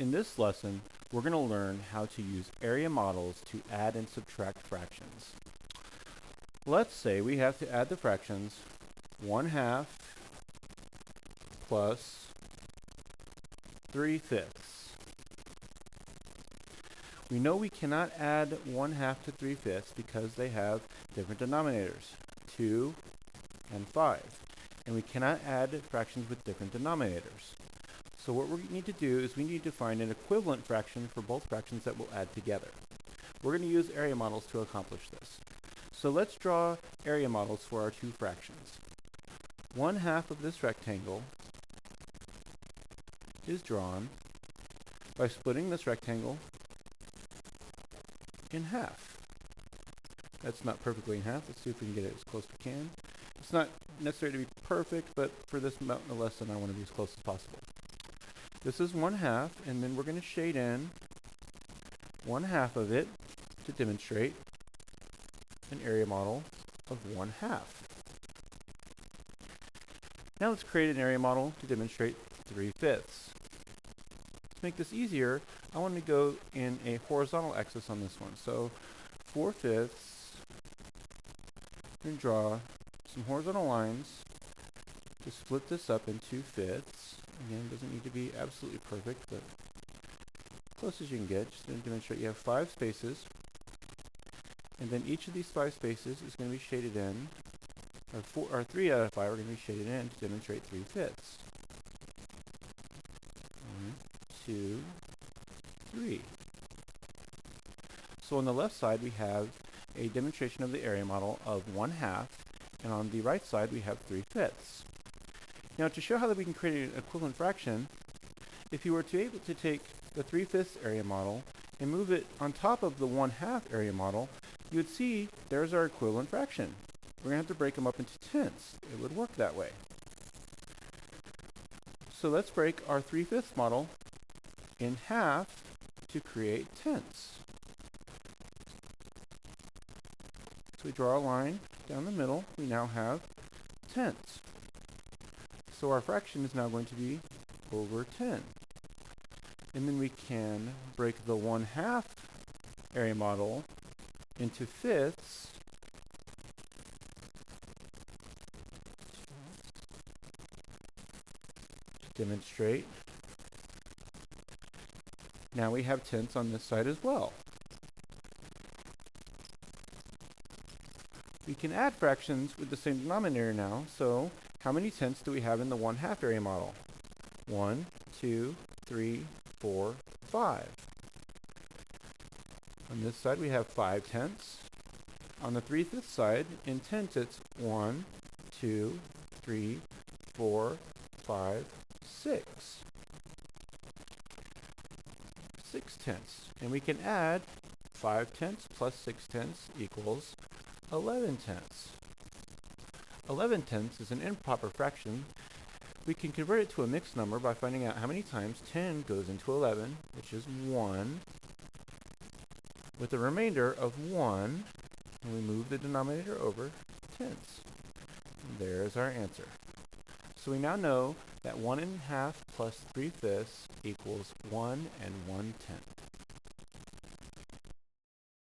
In this lesson, we're going to learn how to use area models to add and subtract fractions. Let's say we have to add the fractions 1/2 plus 3/5. We know we cannot add 1/2 to 3/5 because they have different denominators, 2 and 5. And we cannot add fractions with different denominators. So what we need to do is we need to find an equivalent fraction for both fractions that we'll add together. We're going to use area models to accomplish this. So let's draw area models for our two fractions. 1/2 of this rectangle is drawn by splitting this rectangle in half. That's not perfectly in half. Let's see if we can get it as close as we can. It's not necessary to be perfect, but for this lesson I want to be as close as possible. This is 1/2, and then we're going to shade in 1/2 of it to demonstrate an area model of 1/2. Now let's create an area model to demonstrate 3/5. To make this easier, I want to go in a horizontal axis on this one. So 4/5, I'm going to draw some horizontal lines to split this up into fifths. Again, it doesn't need to be absolutely perfect, but as close as you can get. Just to demonstrate you have 5 spaces, and then each of these 5 spaces is going to be shaded in, or 3 out of 5 are going to be shaded in to demonstrate 3/5. 1, 2, 3. So on the left side we have a demonstration of the area model of 1/2, and on the right side we have 3/5. Now to show how that we can create an equivalent fraction, if you were to be able to take the 3/5 area model and move it on top of the 1/2 area model, you would see there's our equivalent fraction. We're going to have to break them up into tenths. It would work that way. So let's break our 3/5 model in half to create tenths. So we draw a line down the middle. We now have tenths. So our fraction is now going to be over 10. And then we can break the 1/2 area model into fifths to demonstrate. Now we have tenths on this side as well. We can add fractions with the same denominator now, so how many tenths do we have in the 1/2 area model? 1, 2, 3, 4, 5. On this side we have 5 tenths. On the 3/5 side, in tenths it's 1, 2, 3, 4, 5, 6. 6 tenths. And we can add 5 tenths plus 6 tenths equals 11 tenths. 11 tenths is an improper fraction. We can convert it to a mixed number by finding out how many times 10 goes into 11, which is 1, with a remainder of 1, and we move the denominator over tenths. And there's our answer. So we now know that 1/2 plus 3/5 equals 1 1/10.